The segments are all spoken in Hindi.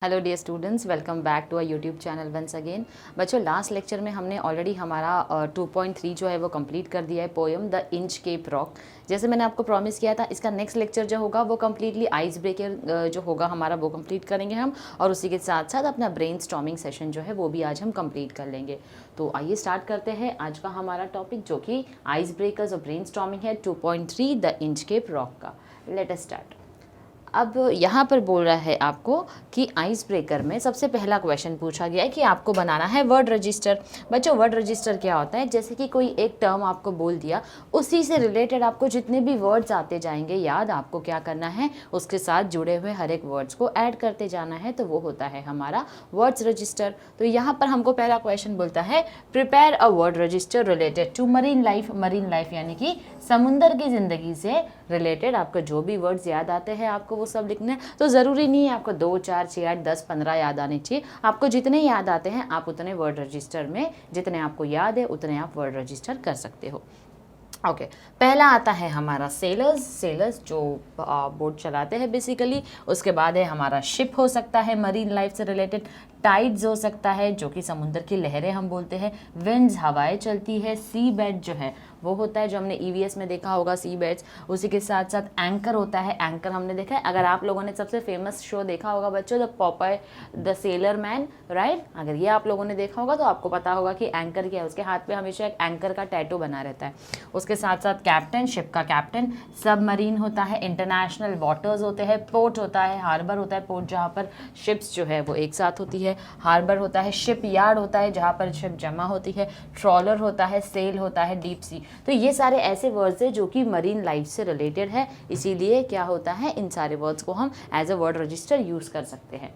Hello dear students, welcome back to a YouTube channel once again. बच्चों, लास्ट लेक्चर में हमने ऑलरेडी हमारा 2.3 जो है वो कंप्लीट कर दिया है, poem the Inchcape rock. जैसे मैंने आपको प्रॉमिस किया था, इसका नेक्स्ट लेक्चर जो होगा वो कम्प्लीटली आइस ब्रेकर जो होगा हमारा वो कंप्लीट करेंगे हम, और उसी के साथ साथ अपना ब्रेन स्टॉर्मिंग सेशन जो है वो भी आज हम कंप्लीट कर लेंगे। तो आइए स्टार्ट करते हैं आज का हमारा टॉपिक, जो कि आइस ब्रेकर्स और ब्रेन स्टॉर्मिंग है 2.3 द इंच केप रॉक का। Let us start. अब यहाँ पर बोल रहा है आपको कि आइस ब्रेकर में सबसे पहला क्वेश्चन पूछा गया है कि आपको बनाना है वर्ड रजिस्टर। बच्चों, वर्ड रजिस्टर क्या होता है? जैसे कि कोई एक टर्म आपको बोल दिया, उसी से रिलेटेड आपको जितने भी वर्ड्स आते जाएंगे याद, आपको क्या करना है, उसके साथ जुड़े हुए हर एक वर्ड्स को ऐड करते जाना है। तो वो होता है हमारा वर्ड्स रजिस्टर। तो यहाँ पर हमको पहला क्वेश्चन बोलता है prepare a word register related to marine life. Marine life यानी कि समुंदर की ज़िंदगी से रिलेटेड आपको जो भी वर्ड्स याद आते हैं आपको वो सब लिखने हैं। तो ज़रूरी नहीं है आपको 2, 4, 6, 8, 10, 15 याद आने चाहिए। आपको जितने याद आते हैं आप उतने वर्ड रजिस्टर में, जितने आपको याद है उतने आप वर्ड रजिस्टर कर सकते हो। ओके, पहला आता है हमारा सेलर्स। सेलर्स जो बोट चलाते हैं बेसिकली। उसके बाद है हमारा शिप, हो सकता है मरीन लाइफ से रिलेटेड। टाइड्स हो सकता है जो कि समुद्र की लहरें हम बोलते हैं। विंड्स, हवाएं चलती है। सी बेड जो है वो होता है जो हमने ईवीएस में देखा होगा, सी बेड्स। उसी के साथ साथ एंकर होता है। एंकर हमने देखा है, अगर आप लोगों ने सबसे फेमस शो देखा होगा बच्चों, the पॉपाय the sailor man, right. अगर ये आप लोगों ने देखा होगा तो आपको पता होगा कि एंकर क्या है। उसके हाथ पे हमेशा एक एंकर का टैटू बना रहता है। उसके साथ साथ कैप्टन, शिप का कैप्टन। सबमरीन होता है। इंटरनेशनल वाटर्स होते हैं। पोर्ट होता है, हार्बर होता है, पोर्ट जहाँ पर शिप्स जो है वो एक साथ होती है। हार्बर होता है। शिप यार्ड होता है जहाँ पर शिप जमा होती है। ट्रॉलर होता है। सेल होता है। Deep sea. तो ये सारे ऐसे वर्ड्स हैं जो कि मरीन लाइफ से रिलेटेड है, इसीलिए क्या होता है, इन सारे वर्ड्स को हम as a word register use कर सकते हैं।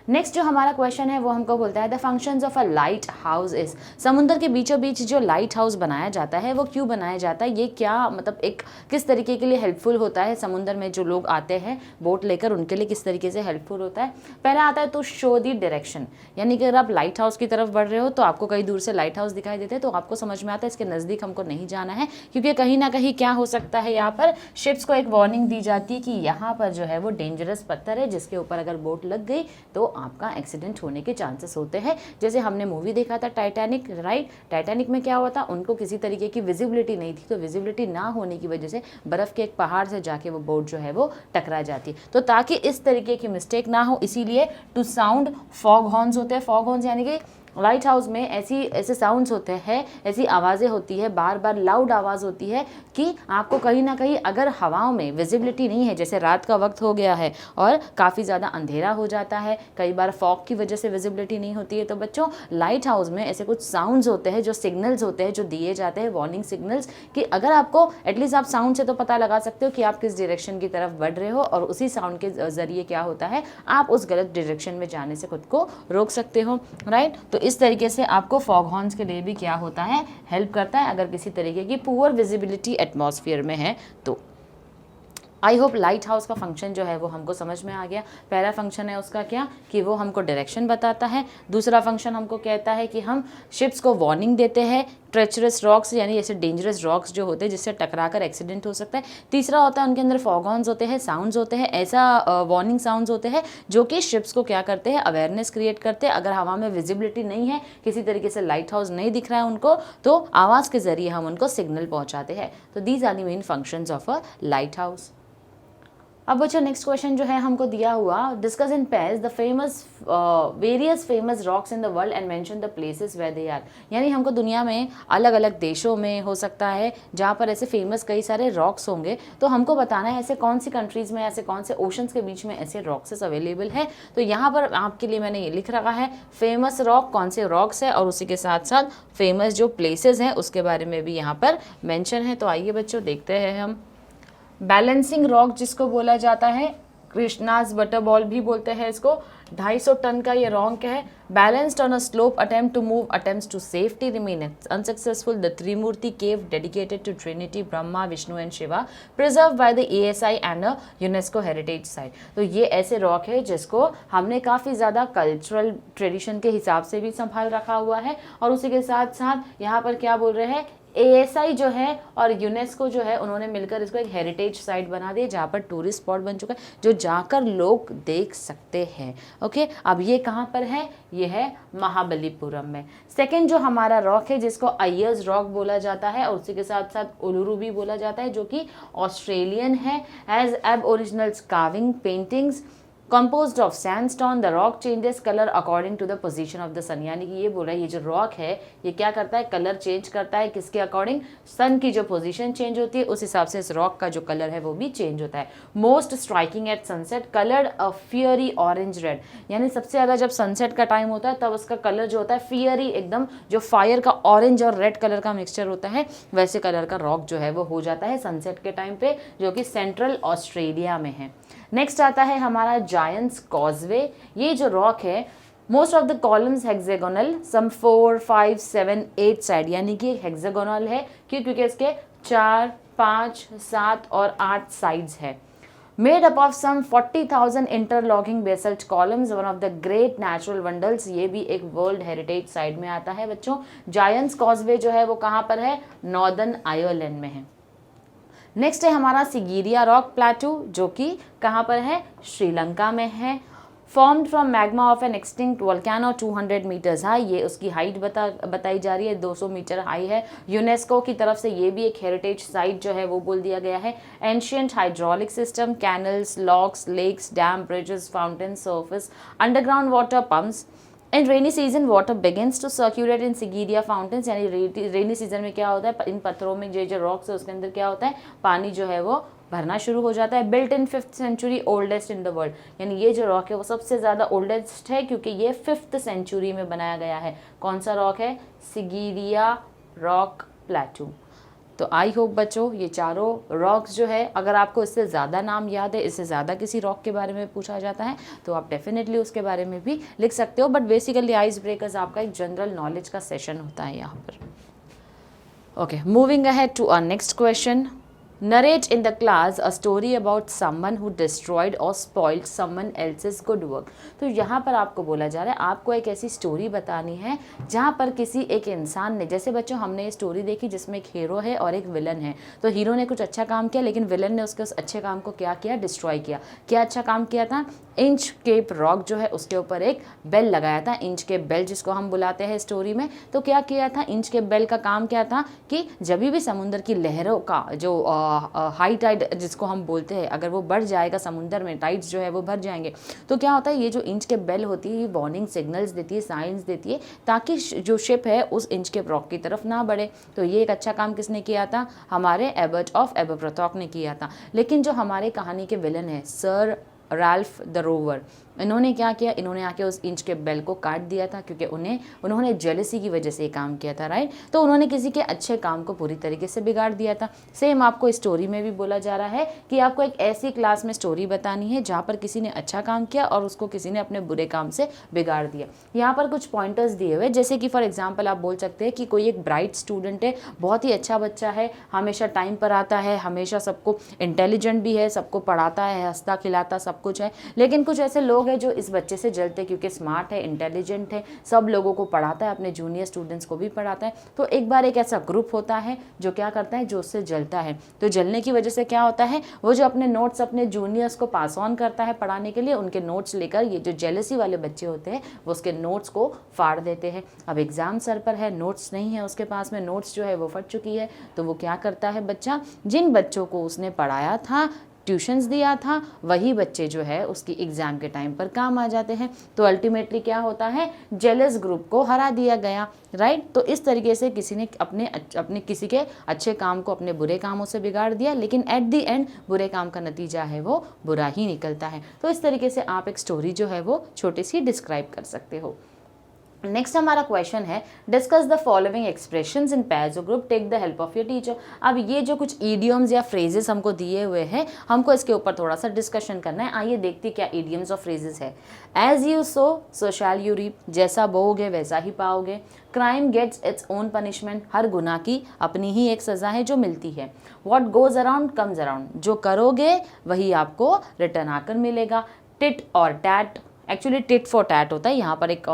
नेक्स्ट जो हमारा क्वेश्चन है वो हमको बोलता है the functions of a light house is. समुद्र के बीचों बीच जो लाइट हाउस बनाया जाता है वो क्यों बनाया जाता है, ये क्या मतलब एक किस तरीके के लिए हेल्पफुल होता है, समुद्र में जो लोग आते हैं बोट लेकर उनके लिए किस तरीके से हेल्पफुल होता है। पहला आता है तो शो दी डायरेक्शन, यानी कि अगर आप लाइट हाउस की तरफ बढ़ रहे हो तो आपको कहीं दूर से लाइट हाउस दिखाई देते हैं तो आपको समझ में आता है इसके नज़दीक हमको नहीं जाना है, क्योंकि कहीं ना कहीं क्या हो सकता है, यहाँ पर शिप्स को एक वार्निंग दी जाती है कि यहाँ पर जो है वो डेंजरस पत्थर है जिसके ऊपर अगर बोट लग गई तो आपका एक्सीडेंट होने के चांसेस होते हैं। जैसे हमने मूवी देखा था टाइटैनिक, राइट। टाइटैनिक में क्या हुआ था, उनको किसी तरीके की विजिबिलिटी नहीं थी, तो विजिबिलिटी ना होने की वजह से बर्फ के एक पहाड़ से जाके वो बोट जो है वो टकरा जाती। तो ताकि इस तरीके की मिस्टेक ना हो, इसीलिए टू साउंड फॉग हॉर्न्स होते हैं। फॉग हॉर्न्स यानी कि लाइट हाउस में ऐसे साउंड्स होते हैं, ऐसी आवाज़ें होती है, बार बार लाउड आवाज़ होती है कि आपको कहीं ना कहीं अगर हवाओं में विजिबिलिटी नहीं है, जैसे रात का वक्त हो गया है और काफ़ी ज़्यादा अंधेरा हो जाता है, कई बार फॉग की वजह से विजिबिलिटी नहीं होती है, तो बच्चों लाइट हाउस में ऐसे कुछ साउंड्स होते हैं, जो सिग्नल्स होते हैं जो दिए जाते हैं, वार्निंग सिग्नल्स, कि अगर आपको एटलीस्ट आप साउंड से तो पता लगा सकते हो कि आप किस डायरेक्शन की तरफ बढ़ रहे हो, और उसी साउंड के जरिए क्या होता है, आप उस गलत डायरेक्शन में जाने से खुद को रोक सकते हो, राइट। तो इस तरीके से आपको फॉग हॉर्न्स के लिए भी क्या होता है, हेल्प करता है अगर किसी तरीके की पुअर विजिबिलिटी एटमॉस्फेयर में है तो। आई होप लाइट हाउस का फंक्शन जो है वो हमको समझ में आ गया। पहला फंक्शन है उसका क्या, कि वो हमको डायरेक्शन बताता है। दूसरा फंक्शन हमको कहता है कि हम शिप्स को वार्निंग देते हैं ट्रेचरस रॉक्स, यानी ऐसे डेंजरस रॉक्स जो होते हैं जिससे टकराकर एक्सीडेंट हो सकता है। तीसरा होता है उनके अंदर फॉग हॉर्न्स होते हैं, साउंड्स होते हैं, ऐसा वार्निंग साउंड्स होते हैं जो कि शिप्स को क्या करते हैं, अवेयरनेस क्रिएट करते हैं। अगर हवा में विजिबिलिटी नहीं है, किसी तरीके से लाइट हाउस नहीं दिख रहा है उनको, तो आवाज़ के जरिए हम उनको सिग्नल पहुँचाते हैं। तो these are the main functions of a lighthouse. अब बच्चों नेक्स्ट क्वेश्चन जो है हमको दिया हुआ, discuss in pairs the famous various famous rocks in the world and mention the places where they are. यानी हमको दुनिया में अलग अलग देशों में हो सकता है जहाँ पर ऐसे फेमस कई सारे रॉक्स होंगे, तो हमको बताना है ऐसे कौन सी कंट्रीज़ में, ऐसे कौन से ओशंस के बीच में ऐसे रॉक्सेस अवेलेबल है। तो यहाँ पर आपके लिए मैंने ये लिख रखा है फेमस रॉक कौन से रॉक्स है, और उसी के साथ साथ फेमस जो प्लेसेस हैं उसके बारे में भी यहाँ पर मैंशन है। तो आइए बच्चों देखते हैं हम। बैलेंसिंग रॉक जिसको बोला जाता है, कृष्णाज बटर बॉल भी बोलते हैं इसको। 250 टन का ये रॉक है। Balanced on a slope attempt to move attempts to safety remain unsuccessful. The Trimurti cave dedicated to trinity Brahma Vishnu and Shiva preserve by the ASI and a UNESCO heritage site. तो ये ऐसे रॉक है जिसको हमने काफ़ी ज़्यादा कल्चरल ट्रेडिशन के हिसाब से भी संभाल रखा हुआ है, और उसी के साथ साथ यहाँ पर क्या बोल रहे हैं, ASI जो है और यूनेस्को जो है उन्होंने मिलकर इसको एक हेरिटेज साइट बना दिया जहाँ पर टूरिस्ट स्पॉट बन चुका है जो जाकर लोग देख सकते हैं। ओके, अब ये कहाँ पर है? ये है महाबलीपुरम में। सेकेंड जो हमारा रॉक है जिसको अय्यर्स रॉक बोला जाता है और उसी के साथ साथ उलुरु भी बोला जाता है जो कि ऑस्ट्रेलियन है। एज एब originals carving paintings composed of sandstone, the rock changes color according to the position of the sun। यानी कि ये बोल रहा है ये जो रॉक है ये क्या करता है? कलर चेंज करता है। किसके अकॉर्डिंग? सन की जो पोजीशन चेंज होती है उस हिसाब से इस रॉक का जो कलर है वो भी चेंज होता है। Most striking at sunset coloured a fiery orange red. यानी सबसे ज़्यादा जब सनसेट का टाइम होता है तब उसका कलर जो होता है फियरी, एकदम जो फायर का ऑरेंज और रेड कलर का मिक्सचर होता है वैसे कलर का रॉक जो है वो हो जाता है सनसेट के टाइम पे, जो कि सेंट्रल ऑस्ट्रेलिया में है। नेक्स्ट आता है हमारा जायंट्स कॉजवे। ये जो रॉक है most of the columns hexagonal, some 4, 5, 7, 8 side, यानी कि हेक्सागोनल है क्योंकि इसके 4, 5, 7 और 8 साइड्स है। Made up of some 40,000 interlocking basalt columns, one of the great natural wonders. ये भी एक वर्ल्ड हेरिटेज साइट में आता है बच्चों। जायंट्स कॉजवे जो है वो कहाँ पर है? नॉर्दर्न आयरलैंड में है। नेक्स्ट है हमारा सिगीरिया रॉक प्लेटू जो कि कहाँ पर है? श्रीलंका में है। Formed from magma of an extinct volcano 200 meters high. ये उसकी हाइट बताई जा रही है 200 मीटर हाई है। यूनेस्को की तरफ से ये भी एक हेरिटेज साइट जो है वो बोल दिया गया है। Ancient hydraulic system, canals, locks, lakes, dam, bridges, fountain, surface, underground water pumps. In rainy season water begins to circulate in Sigiriya fountains. यानी रेनी सीजन में क्या होता है? इन पत्थरों में जो रॉक्स है उसके अंदर क्या होता है? पानी जो है वो भरना शुरू हो जाता है। Built in 5th century, oldest in the world. यानी ये जो रॉक है वो सबसे ज़्यादा ओल्डेस्ट है क्योंकि ये 5th सेंचुरी में बनाया गया है। कौन सा रॉक है? सिगीरिया रॉक प्लेटू। तो आई होप बच्चों ये चारों रॉक्स जो है, अगर आपको इससे ज़्यादा नाम याद है, इससे ज़्यादा किसी रॉक के बारे में पूछा जाता है तो आप डेफिनेटली उसके बारे में भी लिख सकते हो। बट बेसिकली आइस ब्रेकर्स आपका एक जनरल नॉलेज का सेशन होता है यहाँ पर। Okay, moving ahead to our next question. Narrate in the class a story about someone who destroyed or spoiled someone else's good work। तो यहाँ पर आपको बोला जा रहा है आपको एक ऐसी स्टोरी बतानी है जहाँ पर किसी एक इंसान ने, जैसे बच्चों हमने ये स्टोरी देखी जिसमें एक हीरो है और एक विलन है। तो हीरो ने कुछ अच्छा काम किया लेकिन विलन ने उसके उस अच्छे काम को क्या किया? डिस्ट्रॉय किया। क्या अच्छा काम किया था? इंच केप रॉक जो है उसके ऊपर एक बेल लगाया था, इंच केप बेल जिसको हम बुलाते हैं स्टोरी में। तो क्या किया था? इंच केप बेल का काम क्या था कि जब भी समुद्र की लहरों का जो हाई टाइड जिसको हम बोलते हैं, अगर वो बढ़ जाएगा समुद्र में, टाइड्स जो है वो भर जाएंगे, तो क्या होता है ये जो इंच के बेल होती है ये वार्निंग सिग्नल्स देती है, साइंस देती है ताकि जो शिप है उस इंच के रॉक की तरफ ना बढ़े। तो ये एक अच्छा काम किसने किया था? हमारे एबर्ट ऑफ एबरप्रॉक ने किया था। लेकिन जो हमारे कहानी के विलन है सर राल्फ द रोवर, इन्होंने क्या किया? इन्होंने आके उस इंच के बेल को काट दिया था क्योंकि उन्होंने जेलसी की वजह से ये काम किया था, राइट। तो उन्होंने किसी के अच्छे काम को पूरी तरीके से बिगाड़ दिया था। सेम आपको स्टोरी में भी बोला जा रहा है कि आपको एक ऐसी क्लास में स्टोरी बतानी है जहाँ पर किसी ने अच्छा काम किया और उसको किसी ने अपने बुरे काम से बिगाड़ दिया। यहाँ पर कुछ पॉइंटर्स दिए हुए, जैसे कि फॉर एग्जाम्पल आप बोल सकते हैं कि कोई एक ब्राइट स्टूडेंट है, बहुत ही अच्छा बच्चा है, हमेशा टाइम पर आता है, हमेशा सबको इंटेलिजेंट भी है, सबको पढ़ाता है, हंसता खिलाता सब कुछ है। लेकिन कुछ ऐसे लोग हैं जो इस बच्चे से जलते क्योंकि स्मार्ट है, इंटेलिजेंट है, सब लोगों को पढ़ाता है, अपने जूनियर स्टूडेंट्स को भी पढ़ाता है। तो एक बार एक ऐसा ग्रुप होता है जो क्या करता है, जो उससे जलता है। तो जलने की वजह से क्या होता है, वो जो अपने नोट्स अपने जूनियर्स को पास ऑन करता है पढ़ाने के लिए, उनके नोट्स लेकर ये जो जेलसी वाले बच्चे होते हैं वो उसके नोट्स को फाड़ देते हैं। अब एग्जाम सर पर है, नोट्स नहीं है उसके पास में, नोट्स जो है वो फट चुकी है। तो वो क्या करता है बच्चा, जिन बच्चों को उसने पढ़ाया था, ट्यूशन्स दिया था, वही बच्चे जो है उसकी एग्ज़ाम के टाइम पर काम आ जाते हैं। तो अल्टीमेटली क्या होता है, जेलस ग्रुप को हरा दिया गया, राइट। तो इस तरीके से किसी ने अपने किसी के अच्छे काम को अपने बुरे कामों से बिगाड़ दिया, लेकिन एट द एंड बुरे काम का नतीजा है वो बुरा ही निकलता है। तो इस तरीके से आप एक स्टोरी जो है वो छोटी सी डिस्क्राइब कर सकते हो। नेक्स्ट हमारा क्वेश्चन है, discuss the following expressions in pairs or group, take the help of your teacher. अब ये जो कुछ इडियम्स या फ्रेजेस हमको दिए हुए हैं, हमको इसके ऊपर थोड़ा सा डिस्कशन करना है। आइए देखते क्या इडियम्स और फ्रेजेस है। As you sow shall you reap, जैसा बोओगे वैसा ही पाओगे। Crime gets its own punishment, हर गुनाह की अपनी ही एक सज़ा है जो मिलती है। What goes around comes around, जो करोगे वही आपको रिटर्न आकर मिलेगा। टिट और tat, actually tit for tat होता है, यहाँ पर एक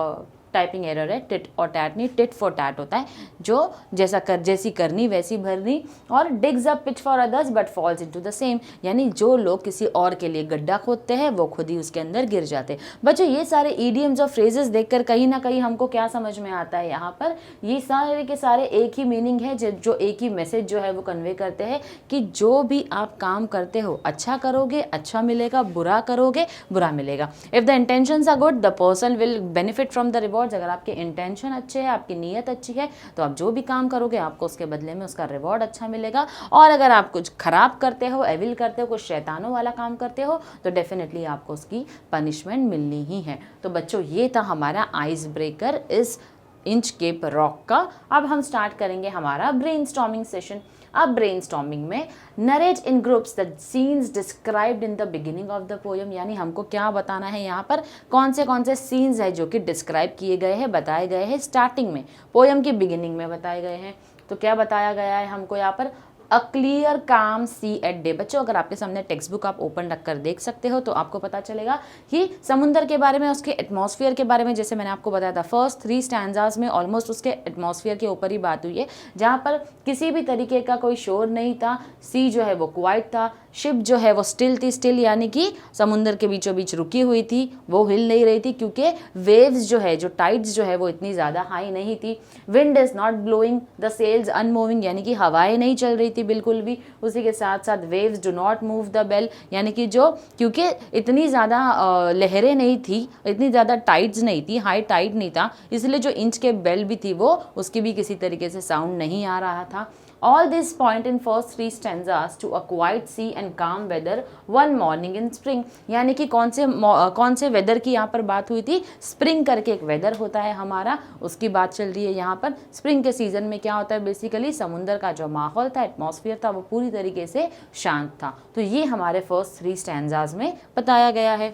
टाइपिंग एरर है, टिट और टैट नहीं, टिट फॉर टैट होता है, जो जैसी करनी वैसी भरनी, और digs a pit for others but falls into the same, यानी जो लोग किसी और के लिए गड्ढा खोदते हैं वो खुद ही उसके अंदर गिर जाते हैं। बच्चों ये सारे ईडियम्स और फ्रेजेस देखकर कहीं ना कहीं हमको क्या समझ में आता है, यहाँ पर ये सारे के सारे एक ही मीनिंग है, जो एक ही मैसेज जो है वो कन्वे करते हैं कि जो भी आप काम करते हो अच्छा करोगे अच्छा मिलेगा, बुरा करोगे बुरा मिलेगा। If the intentions are good the person will benefit from the rewards. अगर आपके इंटेंशन अच्छे है, आपकी नीयत अच्छी है, तो आप जो भी काम करोगे आपको उसके बदले में उसका रिवॉर्ड अच्छा मिलेगा। और अगर आप कुछ खराब करते हो, एविल करते हो, कुछ शैतानों वाला काम करते हो, तो डेफिनेटली आपको उसकी पनिशमेंट मिलनी ही है। तो बच्चों ये था हमारा आइस ब्रेकर इस इंचकेप रॉक का। अब हम स्टार्ट करेंगे हमारा ब्रेनस्टॉर्मिंग सेशन। अब ब्रेनस्टॉर्मिंग में narrate in groups the scenes described in the beginning of the poem, यानी हमको क्या बताना है यहाँ पर, कौन से सीन्स है जो कि डिस्क्राइब किए गए हैं, बताए गए हैं स्टार्टिंग में, पोएम की बिगिनिंग में बताए गए हैं। तो क्या बताया गया है हमको यहाँ पर, अ क्लियर काम सी एट डे। बच्चों अगर आपके सामने टेक्स्ट बुक आप ओपन रख कर देख सकते हो तो आपको पता चलेगा कि समुंदर के बारे में, उसके एटमॉस्फेयर के बारे में, जैसे मैंने आपको बताया था फर्स्ट 3 स्टैंजाज में ऑलमोस्ट उसके एटमॉस्फेयर के ऊपर ही बात हुई है, जहाँ पर किसी भी तरीके का कोई शोर नहीं था, सी जो है वो क्वाइट था, शिप जो है वो स्टिल थी, स्टिल यानी कि समुंदर के बीचों बीच रुकी हुई थी, वो हिल नहीं रही थी क्योंकि वेव्स जो है, जो टाइड्स जो है वो इतनी ज़्यादा हाई नहीं थी। Wind is not blowing the sails unmoving, यानी कि हवाएं नहीं चल रही थी बिल्कुल भी। उसी के साथ साथ waves do not move the bell, यानी कि जो क्योंकि इतनी ज़्यादा लहरें नहीं थी, इतनी ज़्यादा टाइड्स नहीं थी, हाई टाइड नहीं था, इसलिए जो इंच के बेल भी थी वो उसकी भी किसी तरीके से साउंड नहीं आ रहा था। All this point in first 3 stanzas to a quiet sea and calm weather one morning in spring, यानी कि कौन से वेदर की यहाँ पर बात हुई थी, स्प्रिंग करके एक वेदर होता है हमारा, उसकी बात चल रही है यहाँ पर। स्प्रिंग के सीजन में क्या होता है, बेसिकली समुंदर का जो माहौल था, एटमॉस्फेयर था, वो पूरी तरीके से शांत था। तो ये हमारे फर्स्ट 3 स्टैंजाज में बताया गया है।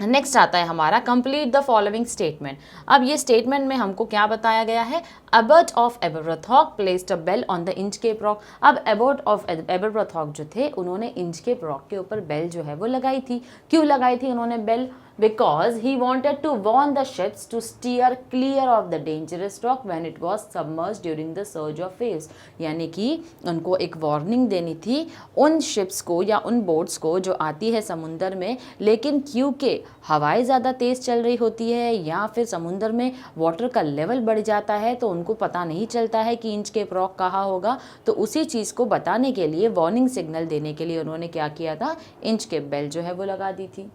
नेक्स्ट आता है हमारा कंप्लीट द फॉलोइंग स्टेटमेंट। अब ये स्टेटमेंट में हमको क्या बताया गया है, Abbot of Aberbrothok placed a bell on the Inchcape rock. अब एबर्ट ऑफ एबरब्रथॉक जो थे उन्होंने इंचकेप रॉक के ऊपर बेल जो है वो लगाई थी। क्यों लगाई थी उन्होंने bell, because he wanted to warn the ships to steer clear of the dangerous rock when it was submerged during the surge of waves, यानी कि उनको एक वार्निंग देनी थी उन शिप्स को या उन बोट्स को जो आती है समुंदर में, लेकिन क्योंकि हवाएं ज़्यादा तेज़ चल रही होती है या फिर समुंदर में वाटर का लेवल बढ़ जाता है तो उनको पता नहीं चलता है कि इंचकेप रॉक कहाँ होगा। तो उसी चीज़ को बताने के लिए, वार्निंग सिग्नल देने के लिए उन्होंने क्या किया था, इंचकेप बेल जो है वो लगा दी थी।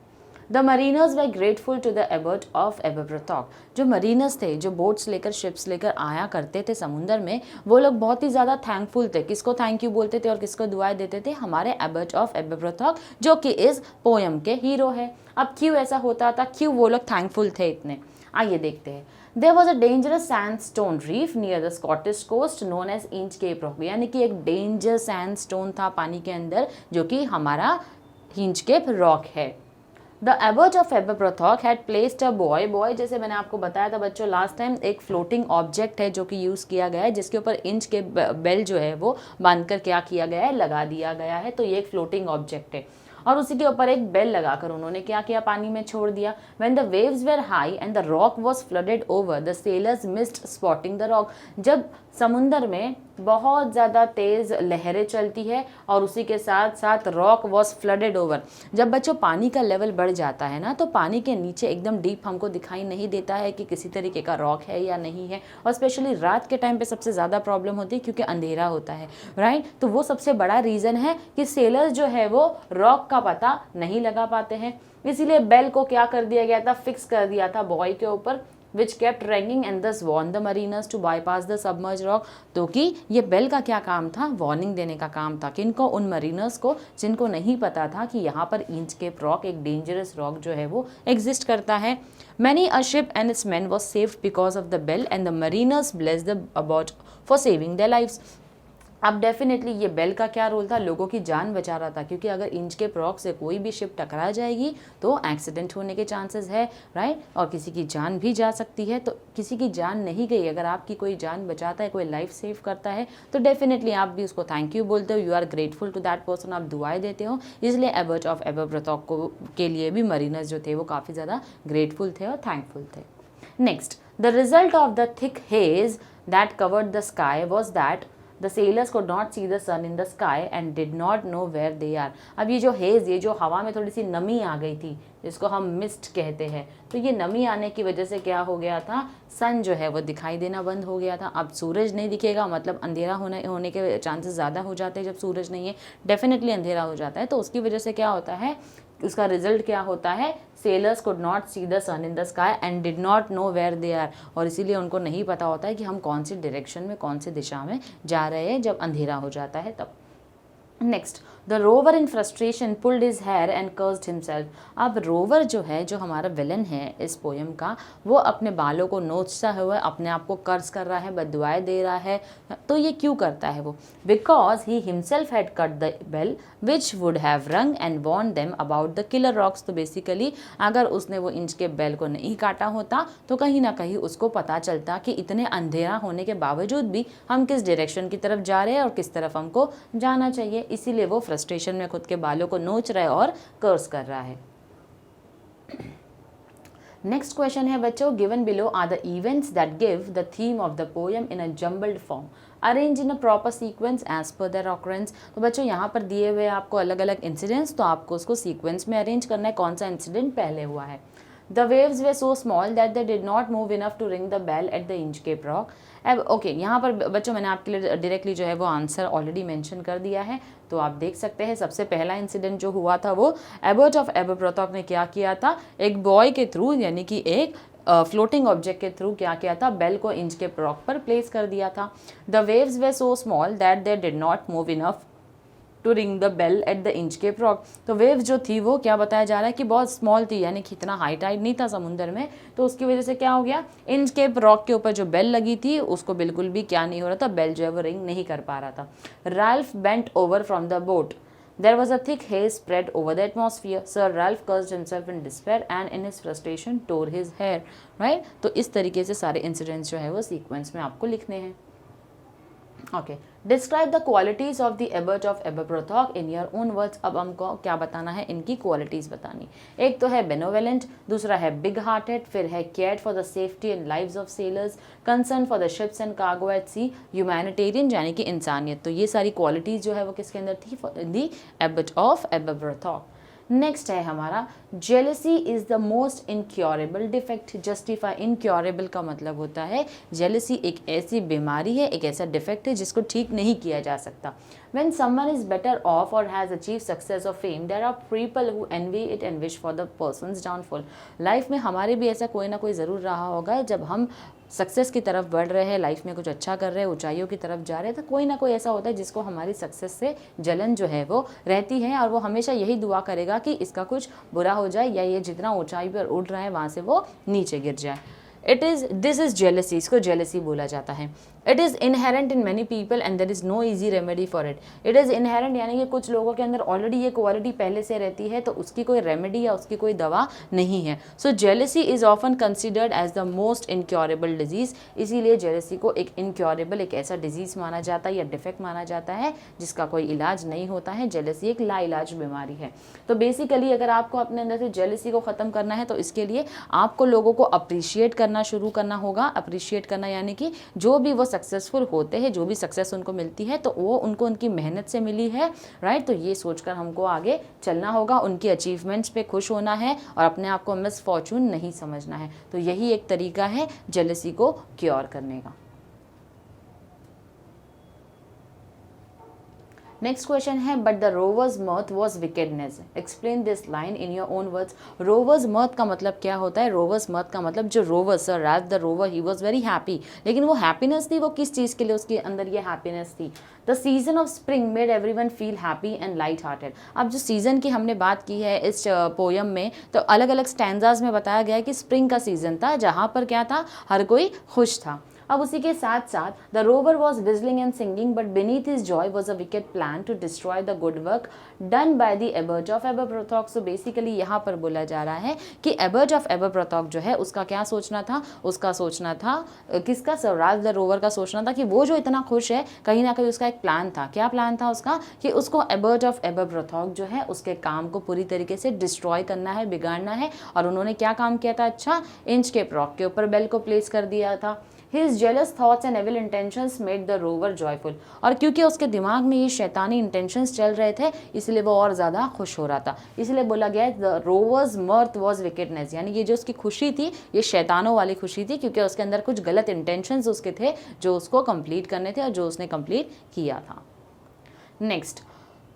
The mariners were grateful to the Abbot of Aberbrothok. जो मरीनर्स थे, जो बोट्स लेकर, शिप्स लेकर आया करते थे समुंदर में, वो लोग बहुत ही ज़्यादा थैंकफुल थे। किसको थैंक यू बोलते थे और किसको दुआएं देते थे, हमारे एबर्ट ऑफ एबरब्रथॉक जो कि इस पोयम के हीरो है। अब क्यों ऐसा होता था, क्यों वो लोग थैंकफुल थे इतने, आइए देखते हैं। There was a dangerous sandstone reef near the Scottish coast known as Inchcape Rock, यानी कि एक डेंजर सैंडस्टोन था पानी के अंदर जो कि हमारा इंचकेप रॉक है। The Abbot of Aberbrothok had placed a buoy, buoy जैसे मैंने आपको बताया था बच्चों लास्ट टाइम, एक फ्लोटिंग ऑब्जेक्ट है जो कि यूज़ किया गया है, जिसके ऊपर इंच के बेल जो है वो बांधकर क्या किया गया है, लगा दिया गया है। तो ये एक फ्लोटिंग ऑब्जेक्ट है और उसी के ऊपर एक बेल लगाकर उन्होंने क्या किया, पानी में छोड़ दिया। When the waves were high and the rock was flooded over, the sailors missed spotting the rock. जब समुंदर में बहुत ज़्यादा तेज़ लहरें चलती है और उसी के साथ साथ रॉक वॉज फ्लडेड ओवर, जब बच्चों पानी का लेवल बढ़ जाता है ना, तो पानी के नीचे एकदम डीप हमको दिखाई नहीं देता है कि किसी तरीके का रॉक है या नहीं है। और स्पेशली रात के टाइम पे सबसे ज़्यादा प्रॉब्लम होती है क्योंकि अंधेरा होता है, राइट। तो वो सबसे बड़ा रीज़न है कि सेलर्स जो है वो रॉक का पता नहीं लगा पाते हैं। इसीलिए बेल को क्या कर दिया गया था, फिक्स कर दिया था बॉय के ऊपर, which kept ringing and thus warned the mariners to bypass the submerged rock। तो कि ये बेल का क्या काम था, वार्निंग देने का काम था। किनको, उन मरीनर्स को जिनको नहीं पता था कि यहाँ पर इंचकेप रॉक, एक डेंजरस रॉक जो है वो एग्जिस्ट करता है। Many a ship and its men was saved because of the bell and the mariners blessed the abbot for saving their lives। अब डेफिनेटली ये बेल का क्या रोल था, लोगों की जान बचा रहा था, क्योंकि अगर इंचकेप रॉक से कोई भी शिप टकरा जाएगी तो एक्सीडेंट होने के चांसेस है, राइट, और किसी की जान भी जा सकती है। तो किसी की जान नहीं गई, अगर आपकी कोई जान बचाता है, कोई लाइफ सेव करता है, तो डेफिनेटली आप भी उसको थैंक यू बोलते हो, you are grateful to that person, आप दुआएं देते हो। इसलिए एबर्ट ऑफ एबरब्रथॉक के लिए भी मरीनर्स जो थे वो काफ़ी ज़्यादा ग्रेटफुल थे और थैंकफुल थे। Next, the result of the thick hedge that covered the sky was that the sellers could not see the sun in the sky and did not know where they are। अब ये जो हेज, ये जो हवा में थोड़ी सी नमी आ गई थी जिसको हम मिस्ट कहते हैं, तो ये नमी आने की वजह से क्या हो गया था, सन जो है वो दिखाई देना बंद हो गया था। अब सूरज नहीं दिखेगा मतलब अंधेरा होने के चांसेस ज़्यादा हो जाते हैं। जब सूरज नहीं है डेफिनेटली अंधेरा हो जाता है, तो उसकी वजह से क्या होता है, उसका रिजल्ट क्या होता है, sailors could not see the sun in the sky and did not know where they are, और इसीलिए उनको नहीं पता होता है कि हम कौन सी डायरेक्शन में, कौन सी दिशा में जा रहे हैं जब अंधेरा हो जाता है तब। Next, the rover in frustration pulled his hair and cursed himself. अब रोवर जो है, जो हमारा विलन है इस पोयम का, वो अपने बालों को नोचता हुआ अपने आप को कर्ज कर रहा है, बददुआएं दे रहा है। तो ये क्यों करता है वो? Because he himself had cut the bell which would have rung and warned them about the killer rocks. तो बेसिकली अगर उसने वो इंच के बेल को नहीं काटा होता तो कहीं ना कहीं उसको पता चलता कि इतने अंधेरा होने के बावजूद भी हम किस डायरेक्शन की तरफ जा रहे हैं और किस तरफ हमको जाना चाहिए। इसीलिए वो फ्रस्ट्रेशन में खुद के बालों को नोच रहा है और कर्स कर रहा है। नेक्स्ट क्वेश्चन है बच्चों, given below are the events that give the theme of the poem in a jumbled form, arrange in a proper sequence as per their occurrence. तो बच्चों यहाँ पर दिए हुए आपको अलग अलग इंसिडेंट्स, तो आपको उसको सीक्वेंस में अरेंज करना है, कौन सा इंसिडेंट पहले हुआ है। The waves were so small that they did not move enough to ring the bell at the Inchcape rock. अब ओके, यहाँ पर बच्चों मैंने आपके लिए डायरेक्टली जो है वो आंसर ऑलरेडी मेंशन कर दिया है, तो आप देख सकते हैं। सबसे पहला इंसिडेंट जो हुआ था वो एबर्ट ऑफ एबरब्रोथॉक ने क्या किया था, एक बॉय के थ्रू यानी कि एक फ्लोटिंग ऑब्जेक्ट के थ्रू क्या किया था, बेल को इंच के रॉक पर प्लेस कर दिया था। The waves were so small that they did not move enough to ring the bell at the Inchcape rock. तो वेव जो थी वो क्या बताया जा रहा है कि बहुत स्मॉल थी, यानी कि इतना हाई टाइड नहीं था समुद्र में, तो उसकी वजह से क्या हो गया, इंचकेप रॉक के ऊपर जो बेल लगी थी उसको बिल्कुल भी क्या नहीं हो रहा था, बेल जो है वो रिंग नहीं कर पा रहा था। Ralph bent over from the boat, there was a thick haze spread over the atmosphere. Sir Ralph cursed himself in despair and in his frustration tore his hair. Right? तो इस तरीके से सारे इंसिडेंट्स जो है वो सीक्वेंस में आपको लिखने हैं। Okay, describe the qualities of the Abbot of Aberbrothok in your own words. अब हमको क्या बताना है, इनकी क्वालिटीज बतानी। एक तो है बेनोवेलेंट, दूसरा है बिग हार्टेड, फिर है cared for the safety and lives of sailors, concern for the ships and cargo at sea, humanitarian यानी कि इंसानियत। तो ये सारी क्वालिटीज जो है वो किसके अंदर थी, द एबर्ट ऑफ एबरब्रोथॉक। नेक्स्ट है हमारा, jealousy is the most incurable defect. Justify, incurable का मतलब होता है जेलसी एक ऐसी बीमारी है, एक ऐसा डिफेक्ट है जिसको ठीक नहीं किया जा सकता। When someone is better off or has achieved success or fame, there are people who envy it and wish for the person's downfall. Life में हमारे भी ऐसा कोई ना कोई ज़रूर रहा होगा, जब हम सक्सेस की तरफ बढ़ रहे हैं, लाइफ में कुछ अच्छा कर रहे हैं, ऊंचाइयों की तरफ जा रहे हैं, तो कोई ना कोई ऐसा होता है जिसको हमारी सक्सेस से जलन जो है वो रहती है, और वो हमेशा यही दुआ करेगा कि इसका कुछ बुरा हो जाए या ये जितना ऊंचाई पर उड़ रहा है वहाँ से वो नीचे गिर जाए। दिस इज जेलसी, इसको जेलसी बोला जाता है। It is inherent in many people and there is no easy remedy for it. It is inherent यानी कि कुछ लोगों के अंदर ऑलरेडी ये क्वालिटी पहले से रहती है, तो उसकी कोई रेमेडी या उसकी कोई दवा नहीं है। So jealousy is often considered as the most incurable disease. इसीलिए जेलसी को एक इनक्योरेबल, एक ऐसा डिजीज़ माना जाता है या डिफेक्ट माना जाता है जिसका कोई इलाज नहीं होता है। जेलसी एक लाइलाज बीमारी है। तो बेसिकली अगर आपको अपने अंदर से जेलसी को ख़त्म करना है तो इसके लिए आपको लोगों को अप्रिशिएट करना शुरू करना होगा। अप्रिशिएट करना यानी कि जो भी वो सक्सेसफुल होते हैं, जो भी सक्सेस उनको मिलती है तो वो उनको उनकी मेहनत से मिली है, राइट। तो ये सोचकर हमको आगे चलना होगा, उनकी अचीवमेंट्स पे खुश होना है और अपने आप को मिस फॉर्चून नहीं समझना है। तो यही एक तरीका है जेलसी को क्योर करने का। नेक्स्ट क्वेश्चन है, but the rover's mirth was wickedness. Explain this line in your own words. Rover's mirth का मतलब क्या होता है? रोवर्स mirth का मतलब जो rover, sir Ralph the rover, he was very happy. लेकिन वो हैप्पीनेस थी वो किस चीज़ के लिए उसके अंदर ये हैप्पीनेस थी? The season of spring made everyone feel happy and light hearted. अब जो सीजन की हमने बात की है इस पोयम में, तो अलग अलग स्टैंजाज में बताया गया है कि स्प्रिंग का सीजन था जहाँ पर क्या था, हर कोई खुश था। अब उसी के साथ साथ the rover was विजलिंग and singing but beneath his joy was a wicked plan to destroy the good work done by the Ebert of Aberbrothock। so basically यहाँ पर बोला जा रहा है कि एबर्ट ऑफ एबरब्रोथॉक जो है उसका क्या सोचना था, उसका सोचना था किसका, सर राल्फ द रोवर का सोचना था कि वो जो इतना खुश है कहीं ना कहीं उसका एक प्लान था। क्या प्लान था उसका कि उसको एबर्ट ऑफ एबरब्रोथॉक जो है उसके काम को पूरी तरीके से डिस्ट्रॉय करना है, बिगाड़ना है। और उन्होंने क्या काम किया था, अच्छा इंचकेप रॉक के ऊपर बेल को प्लेस कर दिया था। His jealous thoughts and evil intentions made the rover joyful। और क्योंकि उसके दिमाग में ये शैतानी इंटेंशंस चल रहे थे इसलिए वो और ज़्यादा खुश हो रहा था। इसलिए बोला गया the rover's mirth was wickedness, यानी ये जो उसकी खुशी थी ये शैतानों वाली खुशी थी क्योंकि उसके अंदर कुछ गलत इंटेंशंस उसके थे जो उसको कंप्लीट करने थे और जो उसने कंप्लीट किया था। Next,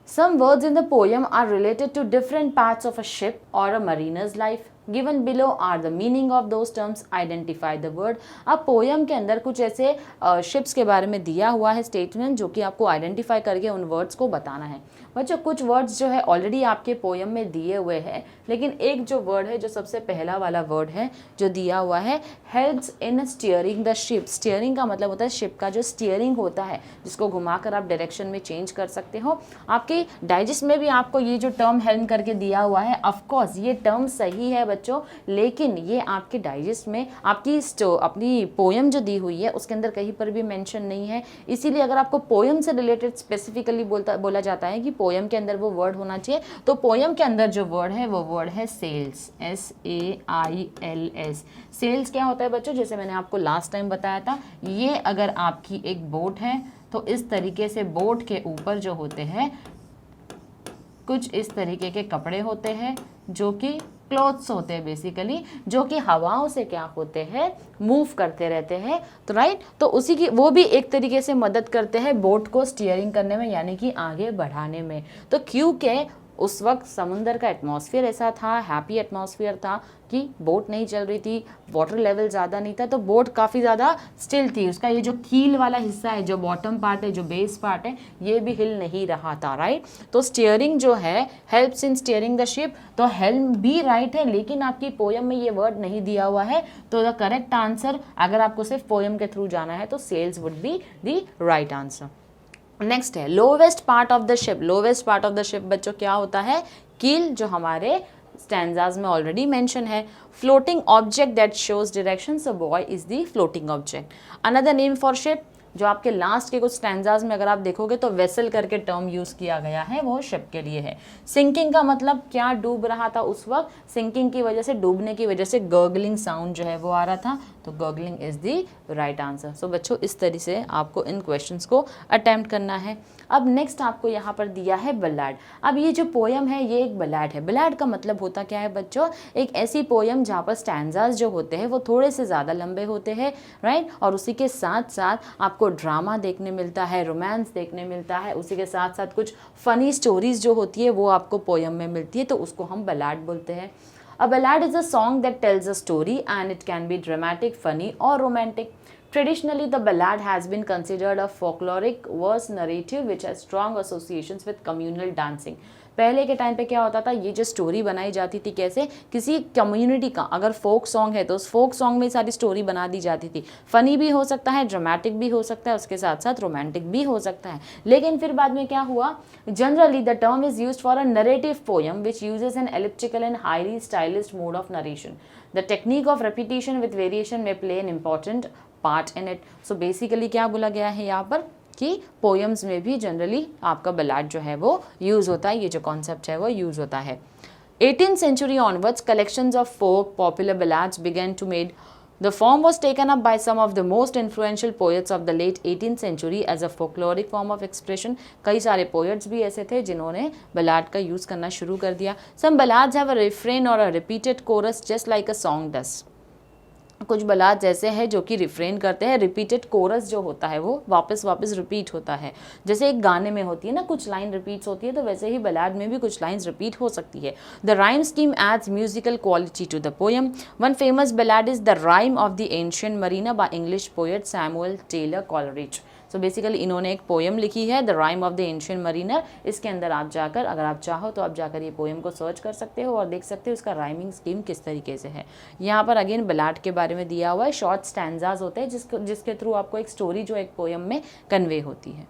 some words in the poem are related to different parts of a ship or a mariner's life। Given below are the meaning of those terms। Identify the word। अब पोयम के अंदर कुछ ऐसे शिप्स के बारे में दिया हुआ है स्टेटमेंट जो कि आपको आइडेंटिफाई करके उन वर्ड्स को बताना है। बच्चों कुछ वर्ड्स जो है ऑलरेडी आपके पोयम में दिए हुए हैं, लेकिन एक जो वर्ड है जो सबसे पहला वाला वर्ड है जो दिया हुआ है helps in steering the ship. Steering का मतलब होता है शिप का जो स्टीयरिंग होता है जिसको घुमाकर आप डायरेक्शन में चेंज कर सकते हो। आपके डाइजेस्ट में भी आपको ये जो टर्म हेल्प करके दिया हुआ है, ऑफकोर्स ये टर्म सही है बच्चों, लेकिन ये आपके डाइजेस्ट में आपकी अपनी पोयम जो दी हुई है उसके अंदर कहीं पर भी मेंशन नहीं है। इसीलिए अगर आपको पोयम से रिलेटेड स्पेसिफिकली बोला जाता है कि पोयम के अंदर वो वर्ड होना चाहिए, तो पोयम के अंदर जो वर्ड है वो वर्ड है सेल्स, SAILS। सेल्स क्या होता है बच्चों, जैसे मैंने आपको लास्ट टाइम बताया था, ये अगर आपकी एक बोट है तो इस तरीके से बोट के ऊपर जो होते हैं कुछ इस तरीके के कपड़े होते हैं जो कि क्लोथ्स होते हैं बेसिकली, जो कि हवाओं से क्या होते हैं, मूव करते रहते हैं। तो राइट, तो उसी की वो भी एक तरीके से मदद करते हैं बोट को स्टीयरिंग करने में, यानी कि आगे बढ़ाने में। तो क्योंकि उस वक्त समुंदर का एटमॉस्फेयर ऐसा था, हैप्पी एटमॉस्फेयर था कि बोट नहीं चल रही थी, वाटर लेवल ज़्यादा नहीं था, तो बोट काफ़ी ज़्यादा स्टिल थी। उसका ये जो कील वाला हिस्सा है, जो बॉटम पार्ट है, जो बेस पार्ट है, ये भी हिल नहीं रहा था। राइट, तो स्टीयरिंग जो है helps in steering the ship, तो हेल्प भी राइट है, लेकिन आपकी पोयम में ये वर्ड नहीं दिया हुआ है। तो द करेक्ट आंसर, अगर आपको सिर्फ पोयम के थ्रू जाना है तो sails would be the right answer. Next है lowest part of the ship. Lowest part of the ship बच्चों क्या होता है, कील, जो हमारे स्टैंजाज में ऑलरेडी मेंशन है। Floating object that shows direction, so buoy is the floating object. Another name for ship, जो आपके लास्ट के कुछ स्टैंजाज में अगर आप देखोगे तो वेसल करके टर्म यूज किया गया है, वो शिप के लिए है। सिंकिंग का मतलब क्या डूब रहा था उस वक्त, सिंकिंग की वजह से, डूबने की वजह से गर्गलिंग साउंड जो है वो आ रहा था, तो gargling is the right answer. So बच्चों इस तरीके से आपको इन क्वेश्चंस को अटेम्प्ट करना है। अब नेक्स्ट आपको यहाँ पर दिया है बलाड। अब ये जो पोयम है ये एक बलाड है। बलाड का मतलब होता क्या है बच्चों, एक ऐसी पोयम जहाँ पर स्टैंजाज जो होते हैं वो थोड़े से ज़्यादा लंबे होते हैं, राइट, और उसी के साथ साथ आपको ड्रामा देखने मिलता है, रोमांस देखने मिलता है, उसी के साथ साथ कुछ फनी स्टोरीज जो होती है वो आपको पोयम में मिलती है, तो उसको हम बलाड बोलते हैं। A ballad is a song that tells a story and it can be dramatic, funny or romantic. Traditionally, the ballad has been considered a folkloric verse narrative which has strong associations with communal dancing. पहले के टाइम पे क्या होता था, ये जो स्टोरी बनाई जाती थी कैसे, किसी कम्युनिटी का अगर फोक सॉन्ग है तो उस फोक सॉन्ग में सारी स्टोरी बना दी जाती थी। फनी भी हो सकता है, ड्रामेटिक भी हो सकता है, उसके साथ साथ रोमांटिक भी हो सकता है। लेकिन फिर बाद में क्या हुआ, generally the term is used for a narrative poem which uses an elliptical and highly stylised mode of narration. The technique of repetition with variation में play an important part in it. So basically क्या बोला गया है यहाँ पर कि पोएम्स में भी जनरली आपका बलाड जो है वो यूज़ होता है, ये जो कॉन्सेप्ट है वो यूज़ होता है। 18th century onwards, collections of folk popular ballads began to made. The form was taken up by some of the most influential poets of the late 18th century as a folkloric form of expression. कई सारे poets भी ऐसे थे जिन्होंने ballad का यूज़ करना शुरू कर दिया। Some ballads have a refrain or a repeated chorus just like a song does. कुछ बलाद जैसे हैं जो कि रिफ्रेन करते हैं, रिपीटेड कोरस जो होता है वो वापस वापस रिपीट होता है। जैसे एक गाने में होती है ना, कुछ लाइन रिपीट्स होती है, तो वैसे ही बलाड में भी कुछ लाइन्स रिपीट हो सकती है। The rhyme scheme adds musical quality to the poem. One famous ballad is the Rime of the Ancient Mariner by English poet Samuel Taylor Coleridge. So basically इन्होंने एक पोएम लिखी है the Rime of the Ancient Mariner. इसके अंदर आप जाकर, अगर आप चाहो तो आप जाकर ये पोएम को सर्च कर सकते हो और देख सकते हो इसका राइमिंग स्कीम किस तरीके से है। यहाँ पर अगेन बलाट के बारे में दिया हुआ है, शॉर्ट स्टैंजाज होते हैं जिसके थ्रू आपको एक स्टोरी जो एक पोएम में कन्वे होती है।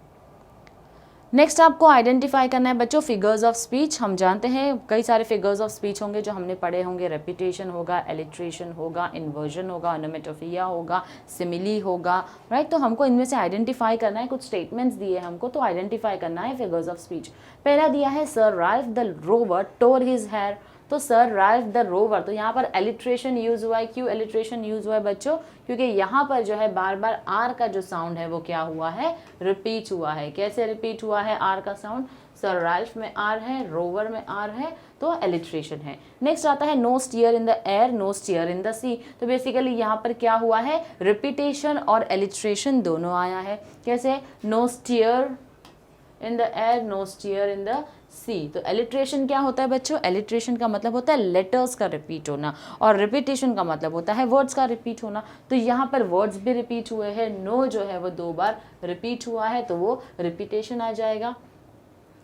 नेक्स्ट आपको आइडेंटिफाई करना है बच्चों फिगर्स ऑफ स्पीच। हम जानते हैं कई सारे फिगर्स ऑफ स्पीच होंगे जो हमने पढ़े होंगे, रेपिटेशन होगा, एलिट्रेशन होगा, इन्वर्जन होगा, ओनोमेटोफिया होगा, सिमिली होगा, राइट। तो हमको इनमें से आइडेंटिफाई करना है, कुछ स्टेटमेंट्स दिए हमको तो आइडेंटिफाई करना है फिगर्स ऑफ स्पीच। पहला दिया है sir Ralph the rover tore his hair, तो सर राल्फ द रोवर, तो यहाँ पर एलिट्रेशन यूज हुआ है। क्यों एलिट्रेशन यूज हुआ है बच्चों? क्योंकि यहाँ पर जो है बार बार आर का जो साउंड है वो क्या हुआ है, रिपीट हुआ है। कैसे रिपीट हुआ है आर का साउंड? सर राल्फ में आर है, रोवर में आर है, तो एलिट्रेशन है। नेक्स्ट आता है no stir in the air, no stir in the sea, तो बेसिकली यहाँ पर क्या हुआ है, रिपीटेशन और एलिट्रेशन दोनों आया है। कैसे? No stir in the air, no stir in the sea. तो एलिट्रेशन क्या होता है बच्चों? एलिट्रेशन का मतलब होता है लेटर्स का रिपीट होना, और रिपीटेशन का मतलब होता है वर्ड्स का रिपीट होना। तो यहाँ पर वर्ड्स भी रिपीट हुए हैं, नो जो है वो 2 बार रिपीट हुआ है तो वो रिपीटेशन आ जाएगा।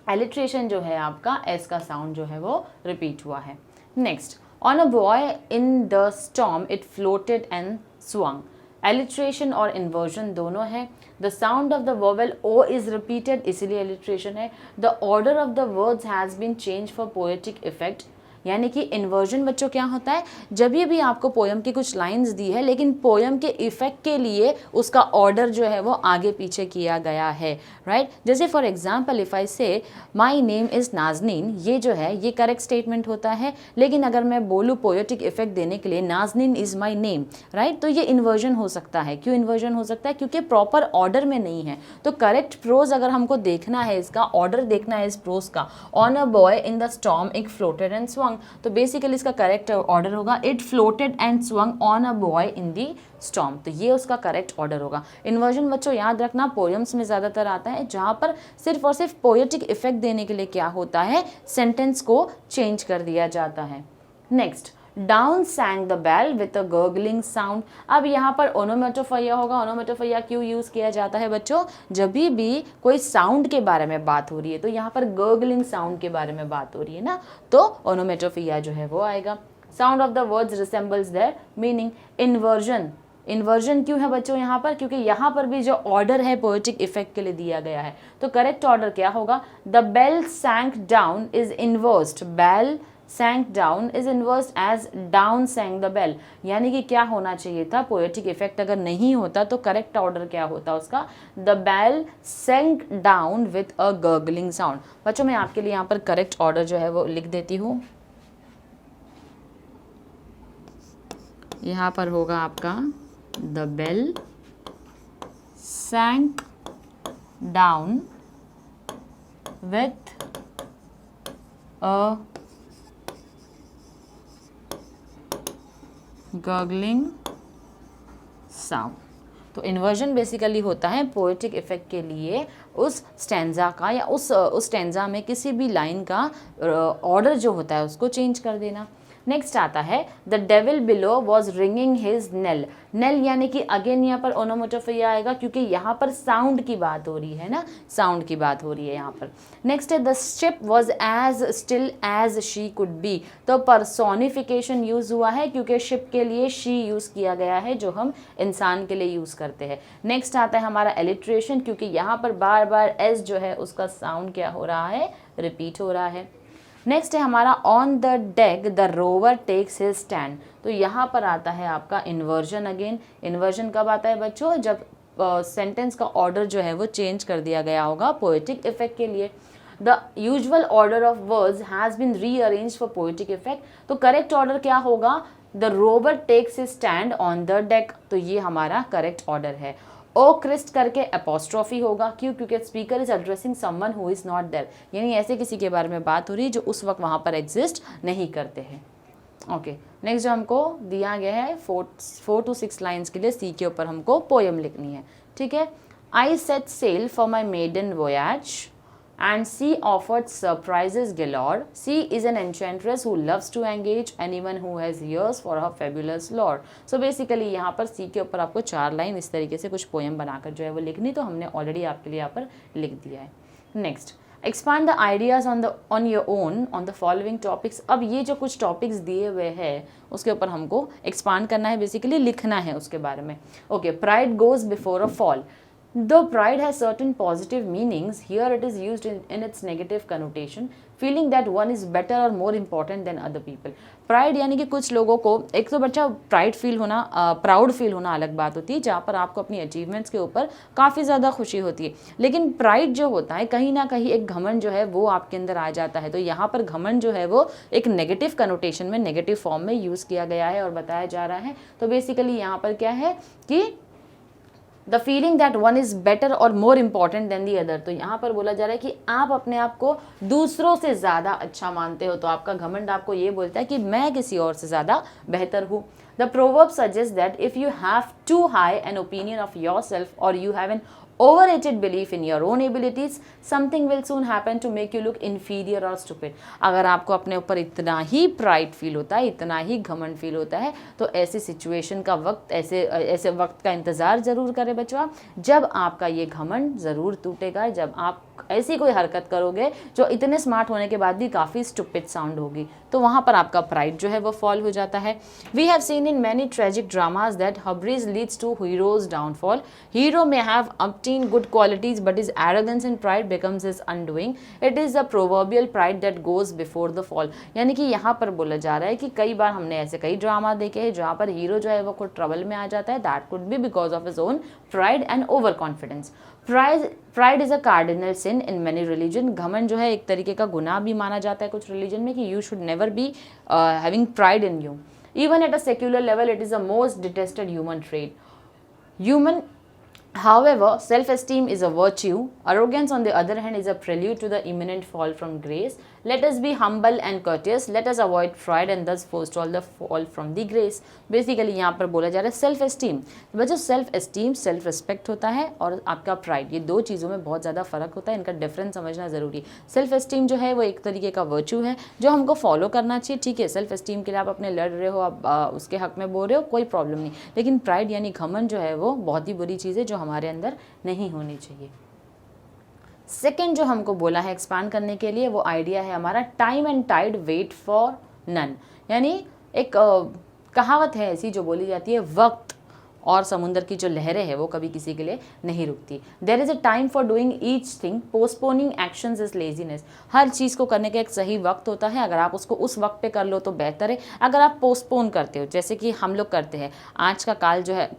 एलिट्रेशन जो है आपका एस का साउंड जो है वो रिपीट हुआ है। Next, on a buoy in the storm it floated and swung, alliteration और इन्वर्जन दोनों है। The sound of the vowel O is repeated, इसीलिए एलिट्रेशन है। The order of the words has been change for poetic effect, यानी कि इन्वर्जन बच्चों क्या होता है, जब ये भी आपको पोयम की कुछ लाइंस दी है लेकिन पोयम के इफेक्ट के लिए उसका ऑर्डर जो है वो आगे पीछे किया गया है, राइट। जैसे फॉर एग्जांपल इफ़ आई से माय नेम इज़ नाजनीन, ये जो है ये करेक्ट स्टेटमेंट होता है, लेकिन अगर मैं बोलूँ पोएटिक इफेक्ट देने के लिए Nazneen is my name, right, तो ये इन्वर्जन हो सकता है। क्यों इन्वर्जन हो सकता है? क्योंकि प्रॉपर ऑर्डर में नहीं है। तो करेक्ट प्रोज अगर हमको देखना है, इसका ऑर्डर देखना है इस प्रोज का, on a buoy in the storm it floated and swung, तो बेसिकली इसका करेक्ट ऑर्डर होगा it floated and swung on a buoy in the storm, तो ये उसका करेक्ट ऑर्डर होगा। इन्वर्जन बच्चों याद रखना पोएम्स में ज़्यादातर आता है जहाँ पर सिर्फ और सिर्फ पोएटिक इफेक्ट देने के लिए क्या होता है, सेंटेंस को चेंज कर दिया जाता है। Next, down sang the bell with a gurgling sound. अब यहाँ पर ओनोमेटोफोइया होगा। ओनोमेटोफोइया क्यों यूज़ किया जाता है बच्चों? जब भी कोई साउंड के बारे में बात हो रही है, तो यहाँ पर गर्गलिंग साउंड के बारे में बात हो रही है ना, तो ओनोमेटोफोइया जो है वो आएगा। Sound of the words resembles there meaning. Inversion, inversion क्यों है बच्चों यहाँ पर? क्योंकि यहाँ पर भी जो ऑर्डर है पोएटिक इफेक्ट के लिए दिया गया है, तो करेक्ट ऑर्डर क्या होगा? The bell sank down is inversed, bell sank down is inversed as down sang the bell, यानी कि क्या होना चाहिए था, पोएटिक इफेक्ट अगर नहीं होता तो करेक्ट ऑर्डर क्या होता उसका? The bell sank down with a gurgling sound। बच्चों मैं आपके लिए यहाँ पर करेक्ट ऑर्डर जो है वो लिख देती हूँ। यहाँ पर होगा आपका the bell sank down with a gurgling sound. तो इन्वर्जन बेसिकली होता है पोएटिक इफेक्ट के लिए उस स्टैंजा का या उस स्टैंजा में किसी भी लाइन का ऑर्डर जो होता है उसको चेंज कर देना। नेक्स्ट आता है the devil below was ringing his nail. Nail यानी कि अगेन यहाँ पर ओनोमेटोफोइया आएगा क्योंकि यहाँ पर साउंड की बात हो रही है ना, साउंड की बात हो रही है यहाँ पर। नेक्स्ट है the ship was as still as she could be, तो पर्सोनिफिकेशन यूज हुआ है क्योंकि शिप के लिए शी यूज किया गया है जो हम इंसान के लिए यूज करते हैं। नेक्स्ट आता है हमारा एलिट्रेशन, क्योंकि यहाँ पर बार बार एस जो है उसका साउंड क्या हो रहा है, रिपीट हो रहा है। नेक्स्ट है हमारा on the deck the rover takes his stand, तो यहाँ पर आता है आपका इन्वर्जन। अगेन इन्वर्जन कब आता है बच्चों? जब सेंटेंस का ऑर्डर जो है वो चेंज कर दिया गया होगा पोएटिक इफेक्ट के लिए। The usual order of words has been rearranged for poetic effect, तो करेक्ट ऑर्डर क्या होगा? The rover takes his stand on the deck, तो ये हमारा करेक्ट ऑर्डर है। ओ क्रिस्ट करके एपोस्ट्रॉफी होगा, क्यों? क्योंकि speaker is addressing someone who is not there, यानी ऐसे किसी के बारे में बात हो रही है जो उस वक्त वहाँ पर एग्जिस्ट नहीं करते हैं। ओके, नेक्स्ट जो हमको दिया गया है 4 to 6 लाइन्स के लिए सी के ऊपर हमको पोएम लिखनी है, ठीक है। I set sail for my maiden voyage, and C offered surprises galore. C is an enchantress who loves to engage anyone who has ears for her fabulous lore. So basically यहाँ पर C के ऊपर आपको 4 लाइन इस तरीके से कुछ पोएम बनाकर जो है वो लिखनी, तो हमने ऑलरेडी आपके लिए यहाँ पर लिख दिया है. Next, expand the ideas on your own on the following topics. अब ये जो कुछ टॉपिक्स दिए हुए हैं उसके ऊपर हमको एक्सपांड करना है, बेसिकली लिखना है उसके बारे में. Okay, pride goes before a fall. Though pride has certain positive meanings, here it is used in its negative connotation, feeling that one is better or more important than other people. Pride यानी कि कुछ लोगों को, एक तो बच्चा प्राइड फील होना, प्राउड फील होना अलग बात होती है, जहाँ पर आपको अपनी अचीवमेंट्स के ऊपर काफ़ी ज़्यादा खुशी होती है. लेकिन प्राइड जो होता है कहीं ना कहीं एक घमंड जो है वो आपके अंदर आ जाता है. तो यहाँ पर घमंड जो है वो एक नेगेटिव कनोटेशन में, नेगेटिव फॉर्म में यूज़ किया गया है और बताया जा रहा है. तो बेसिकली यहाँ पर क्या है कि the feeling that one is better or more important than the other. तो यहाँ पर बोला जा रहा है कि आप अपने आप को दूसरों से ज़्यादा अच्छा मानते हो, तो आपका घमंड आपको ये बोलता है कि मैं किसी और से ज़्यादा बेहतर हूँ. The proverb suggest that if you have too high an opinion of yourself or you have an overrated belief in your own abilities, something will soon happen to make you look inferior or stupid. अगर आपको अपने ऊपर इतना ही प्राइड फील होता है, इतना ही घमंड फील होता है, तो ऐसी सिचुएशन का वक्त, ऐसे वक्त का इंतज़ार ज़रूर करें बच्चों, जब आपका ये घमंड ज़रूर टूटेगा, जब आप ऐसी कोई हरकत करोगे जो इतने स्मार्ट होने के बाद भी काफ़ी स्टूपिड साउंड होगी, तो वहाँ पर आपका प्राइड जो है वो फॉल हो जाता है. We have seen in many tragic dramas that hubris leads to hero's downfall. Hero may have obtain good qualities but his arrogance and pride becomes his undoing. It is the proverbial pride that goes before the fall. यानी कि यहाँ पर बोला जा रहा है कि कई बार हमने ऐसे कई ड्रामा देखे हैं जहाँ पर हीरो जो है वो खुद ट्रबल में आ जाता है. That could be because of his own pride and overconfidence. Pride is a cardinal sin in many religion. घमंड जो है एक तरीके का गुनाह भी माना जाता है कुछ रिलीजन में, कि you should never be having pride in you. Even at a secular level it is the most detested human trait. However, self-esteem is a virtue. Arrogance, on the other hand, is a prelude to the imminent fall from grace. Let us be humble and courteous. Let us avoid pride and thus forestall the fall from the grace. Basically, यहाँ पर बोला जा रहा है सेल्फ एस्टीम. बच्चों, सेल्फ एस्टीम सेल्फ रिस्पेक्ट होता है और आपका प्राइड, ये दो चीज़ों में बहुत ज़्यादा फ़र्क होता है. इनका डिफरेंस समझना ज़रूरी. सेल्फ एस्टीम जो है वो एक तरीके का वर्च्यू है जो हमको फॉलो करना चाहिए. ठीक है, सेल्फ एस्टीम के लिए आप अपने लड़ रहे हो, आप उसके हक में बोल रहे हो, कोई प्रॉब्लम नहीं. लेकिन प्राइड यानी घमंड जो है वो बहुत ही बुरी चीज़ है जो हमारे अंदर नहीं होनी चाहिए. सेकेंड जो हमको बोला है एक्सपांड करने के लिए वो आइडिया है हमारा time and tide wait for none. यानी एक कहावत है ऐसी जो बोली जाती है, वक्त और समुंदर की जो लहरें हैं वो कभी किसी के लिए नहीं रुकती. There is a time for doing each thing, postponing actions is laziness. हर चीज़ को करने का एक सही वक्त होता है. अगर आप उसको उस वक्त पे कर लो तो बेहतर है. अगर आप पोस्टपोन करते हो, जैसे कि हम लोग करते हैं, आज का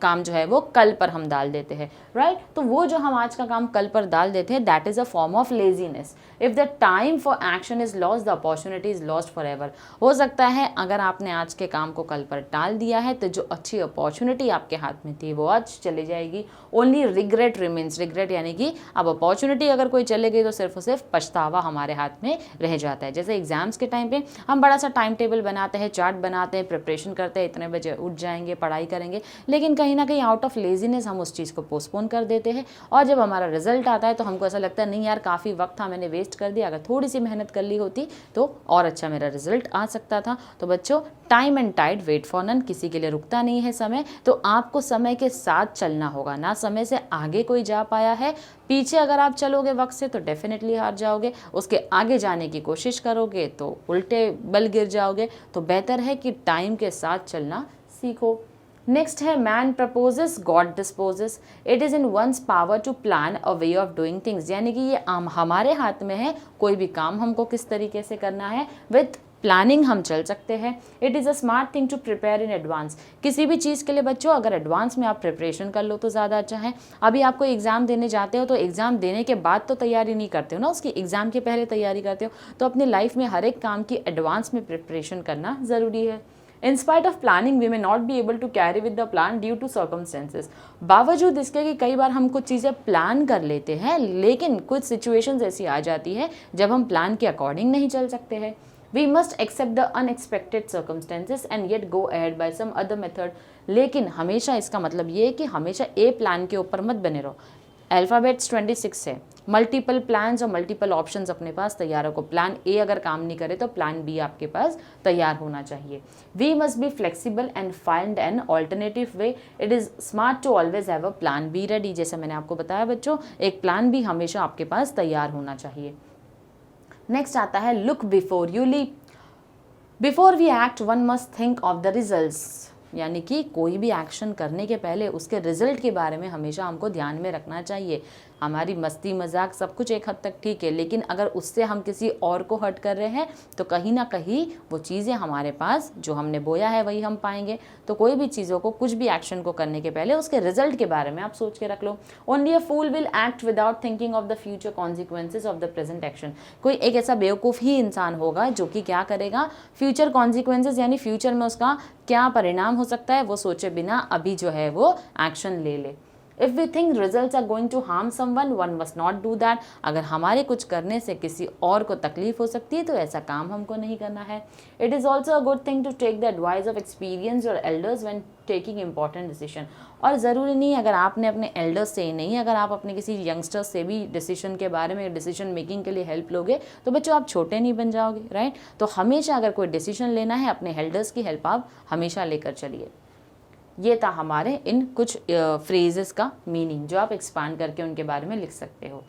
काम जो है वो कल पर हम डाल देते हैं, राइट. तो वो जो हम आज का काम कल पर डाल देते हैं, that is a form of laziness. If the time for action is lost, the opportunity is lost for ever. हो सकता है अगर आपने आज के काम को कल पर टाल दिया है तो जो अच्छी अपॉर्चुनिटी आपके हाथ में थी वो आज चली जाएगी. Only regret remains. रिग्रेट यानी कि अब अपॉर्चुनिटी अगर कोई चले गई तो सिर्फ और सिर्फ पछतावा हमारे हाथ में रह जाता है. जैसे एग्जाम्स के टाइम पे हम बड़ा सा टाइम टेबल बनाते हैं, चार्ट बनाते हैं, प्रिपरेशन करते हैं, इतने बजे उठ जाएंगे, पढ़ाई करेंगे, लेकिन कहीं ना कहीं आउट ऑफ लेजीनेस हम उस चीज़ को पोस्टपोन कर देते हैं. और जब हमारा रिजल्ट आता है तो हमको ऐसा लगता है नहीं यार काफ़ी वक्त था, मैंने वेस्ट कर दिया, अगर थोड़ी सी मेहनत कर ली होती तो और अच्छा मेरा रिजल्ट आ सकता था. तो बच्चों, time and tide wait for none. किसी के लिए रुकता नहीं है समय. तो आपको समय के साथ चलना होगा, ना समय से आगे कोई जा पाया है. पीछे अगर आप चलोगे वक्त से तो डेफिनेटली हार जाओगे. उसके आगे जाने की कोशिश करोगे तो उल्टे बल गिर जाओगे. तो बेहतर है कि टाइम के साथ चलना सीखो. नेक्स्ट है man proposes God disposes. It is in one's power to plan a way of doing things. यानी कि ये हमारे हाथ में है, कोई भी काम हमको किस तरीके से करना है. विथ प्लानिंग हम चल सकते हैं. It is a smart thing to prepare in advance. किसी भी चीज़ के लिए बच्चों अगर एडवांस में आप प्रिपरेशन कर लो तो ज़्यादा अच्छा है. अभी आपको एग्ज़ाम देने जाते हो तो एग्ज़ाम देने के बाद तो तैयारी नहीं करते हो ना, उसकी एग्ज़ाम के पहले तैयारी करते हो. तो अपनी लाइफ में हर एक काम की एडवांस में प्रिपरेशन करना ज़रूरी है. In spite of planning, we may not be able to carry with the plan due to circumstances. बावजूद इसके कि कई बार हम कुछ चीज़ें प्लान कर लेते हैं लेकिन कुछ सिचुएशंस ऐसी आ जाती है जब हम प्लान के अकॉर्डिंग नहीं चल सकते हैं. We must accept the unexpected circumstances and yet go ahead by some other method. लेकिन हमेशा इसका मतलब ये है कि हमेशा ए प्लान के ऊपर मत बने रहो. अल्फ़ाबेट्स 26 है, मल्टीपल प्लान्स और मल्टीपल ऑप्शंस अपने पास तैयार हो। प्लान ए अगर काम नहीं करे तो प्लान बी आपके पास तैयार होना चाहिए। We must be flexible and find an alternative way. It is smart to always have a plan B ready. जैसे मैंने आपको बताया बच्चों, एक प्लान बी हमेशा आपके पास तैयार होना चाहिए। नेक्स्ट आता है look before you leap. Before we act one must think of the results, यानी कि कोई भी एक्शन करने के पहले उसके रिजल्ट के बारे में हमेशा हमको ध्यान में रखना चाहिए। हमारी मस्ती मजाक सब कुछ एक हद तक ठीक है, लेकिन अगर उससे हम किसी और को हर्ट कर रहे हैं तो कहीं ना कहीं वो चीज़ें हमारे पास जो हमने बोया है वही हम पाएंगे। तो कोई भी चीज़ों को, कुछ भी एक्शन को करने के पहले उसके रिजल्ट के बारे में आप सोच के रख लो। Only a fool will act without thinking of the future consequences of the present action. कोई एक ऐसा बेवकूफ़ ही इंसान होगा जो कि क्या करेगा, फ्यूचर कॉन्सिक्वेंसेज यानी फ्यूचर में उसका क्या परिणाम हो सकता है वो सोचे बिना अभी जो है वो एक्शन ले ले। If we think results are going to harm someone, one must not do that. अगर हमारे कुछ करने से किसी और को तकलीफ हो सकती है तो ऐसा काम हमको नहीं करना है। It is also a good thing to take the advice of experience or elders when taking important decision. और ज़रूरी नहीं अगर आपने अपने एल्डर्स से ही नहीं, अगर आप अपने किसी यंगस्टर्स से भी डिसीजन के बारे में, डिसीजन मेकिंग के लिए हेल्प लोगे तो बच्चों आप छोटे नहीं बन जाओगे, राइट। तो हमेशा अगर कोई डिसीजन लेना है अपने एल्डर्स की हेल्प आप हमेशा लेकर चलिए। ये था हमारे इन कुछ फ्रेजेस का मीनिंग जो आप एक्सपांड करके उनके बारे में लिख सकते हो।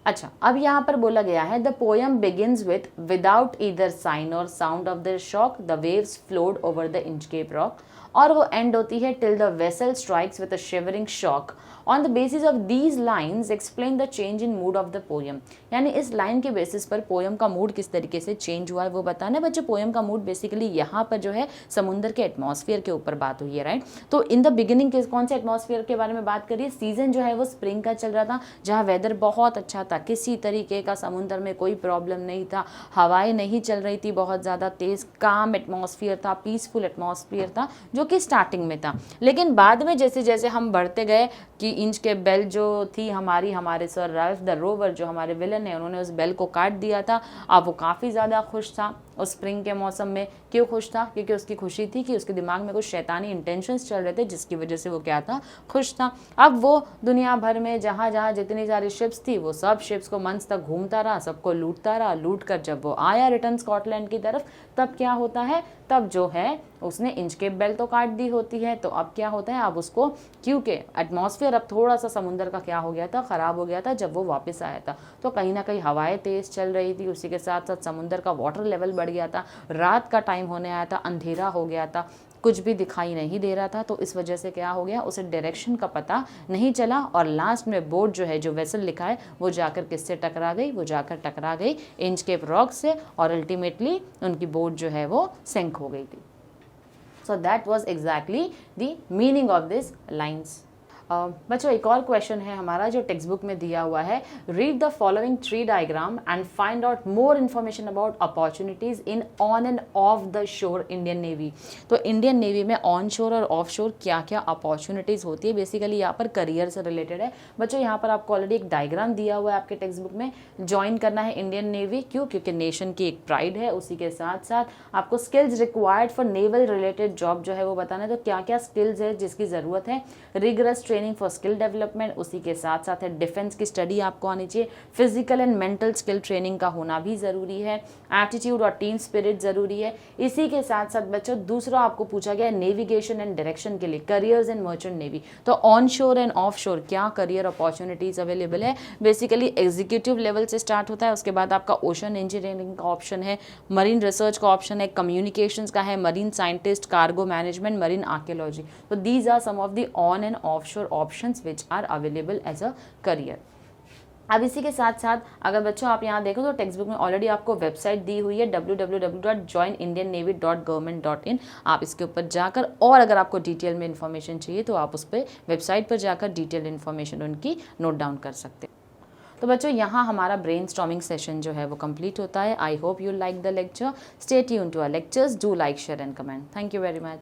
अच्छा, अब यहाँ पर बोला गया है the poem begins with without either sign or sound of the shock the waves flowed over the Inchcape Rock, और वो एंड होती है till the vessel strikes with a shivering shock. On the basis of these lines explain the change in mood of the poem. यानी इस लाइन के बेसिस पर पोयम का मूड किस तरीके से चेंज हुआ है वो बताना है बच्चों। पोयम का मूड बेसिकली यहाँ पर जो है समुद्र के एटमॉस्फेयर के ऊपर बात हुई है, राइट। तो इन द बिगिनिंग कौन से एटमॉस्फेयर के बारे में बात करिए, सीजन जो है वो स्प्रिंग का चल रहा था, जहाँ वेदर बहुत अच्छा था, किसी तरीके का समुद्र में कोई प्रॉब्लम नहीं था, हवाएं नहीं चल रही थी बहुत ज़्यादा तेज़, काम एटमॉस्फेयर था, पीसफुल एटमॉस्फेयर था जो कि स्टार्टिंग में था। लेकिन बाद में जैसे जैसे हम बढ़ते गए कि इंच के बेल जो थी हमारे सर राल्फ द रोवर जो हमारे विलन है उन्होंने उस बेल को काट दिया था। अब वो काफ़ी ज़्यादा खुश था उस स्प्रिंग के मौसम में। क्यों खुश था? क्योंकि उसकी खुशी थी कि उसके दिमाग में कुछ शैतानी इंटेंशंस चल रहे थे जिसकी वजह से वो क्या था, खुश था। अब वो दुनिया भर में जहाँ जहाँ जितनी सारी शिप्स थी वो सब शिप्स को मंथ तक घूमता रहा, सबको लूटता रहा। लूट कर जब वो आया रिटर्न स्कॉटलैंड की तरफ तब क्या होता है, तब जो है उसने इंचकेप बेल तो काट दी होती है। तो अब क्या होता है, अब उसको क्योंकि एटमॉस्फेयर अब थोड़ा सा समुद्र का क्या हो गया था, ख़राब हो गया था जब वो वापस आया था। तो कहीं ना कहीं हवाएं तेज़ चल रही थी, उसी के साथ साथ समुद्र का वाटर लेवल बढ़ गया था, रात का टाइम होने आया था, अंधेरा हो गया था, कुछ भी दिखाई नहीं दे रहा था। तो इस वजह से क्या हो गया, उसे डायरेक्शन का पता नहीं चला और लास्ट में बोट जो है, जो वेसल लिखा है, वो जाकर किससे टकरा गई, वो जाकर टकरा गई इंचकेप रॉक से और अल्टीमेटली उनकी बोट जो है वो सिंक हो गई थी। So that was exactly the meaning of these lines. बच्चों एक और क्वेश्चन है हमारा जो टेक्स्ट बुक में दिया हुआ है, read the following tree diagram and find out more information about opportunities in on and of the shore Indian navy. तो इंडियन नेवी में ऑन शोर और ऑफ शोर क्या क्या अपॉर्चुनिटीज़ होती है, बेसिकली यहाँ पर करियर से रिलेटेड है। बच्चों यहाँ पर आपको ऑलरेडी एक डायग्राम दिया हुआ है आपके टेक्स्ट बुक में। ज्वाइन करना है इंडियन नेवी, क्यों? क्योंकि नेशन की एक प्राइड है। उसी के साथ साथ आपको skills required for naval related job जो है वो बताना है। तो क्या क्या स्किल्स है जिसकी ज़रूरत है, rigorous training for skill development, उसी के साथ साथ है डिफेंस की स्टडी आपको आनी चाहिए, physical and mental skill training का होना भी ज़रूरी है, एटीट्यूड और टीम स्पिरिट ज़रूरी है। इसी के साथ साथ बच्चों दूसरा आपको पूछा गया है नेविगेशन एंड डायरेक्शन के लिए, करियर्स इन मर्चेंट नेवी। तो onshore and offshore क्या करियर अपॉर्चुनिटीज़ अवेलेबल है, बेसिकली एग्जीक्यूटिव लेवल से स्टार्ट होता है। उसके बाद आपका ओशन इंजीनियरिंग का ऑप्शन है, मरीन रिसर्च का ऑप्शन है, कम्युनिकेशंस का है, marine scientist, cargo management, marine archaeology. तो these are some of the on and offshore options which are available as a career. अब इसी के साथ साथ अगर बच्चों आप यहाँ देखो तो टेक्स्ट बुक में ऑलरेडी आपको वेबसाइट दी हुई है www.joinindiannavy.government.in। आप इसके ऊपर जाकर, और अगर आपको डिटेल में इन्फॉर्मेशन चाहिए तो आप उस पर वेबसाइट पर जाकर डिटेल इन्फॉर्मेशन उनकी नोट डाउन कर सकते हैं। तो बच्चों यहाँ हमारा ब्रेनस्टॉर्मिंग सेशन जो है वो कंप्लीट होता है। I hope you like the lecture. Stay tuned to our lectures, do like, share and comment. Thank you very much.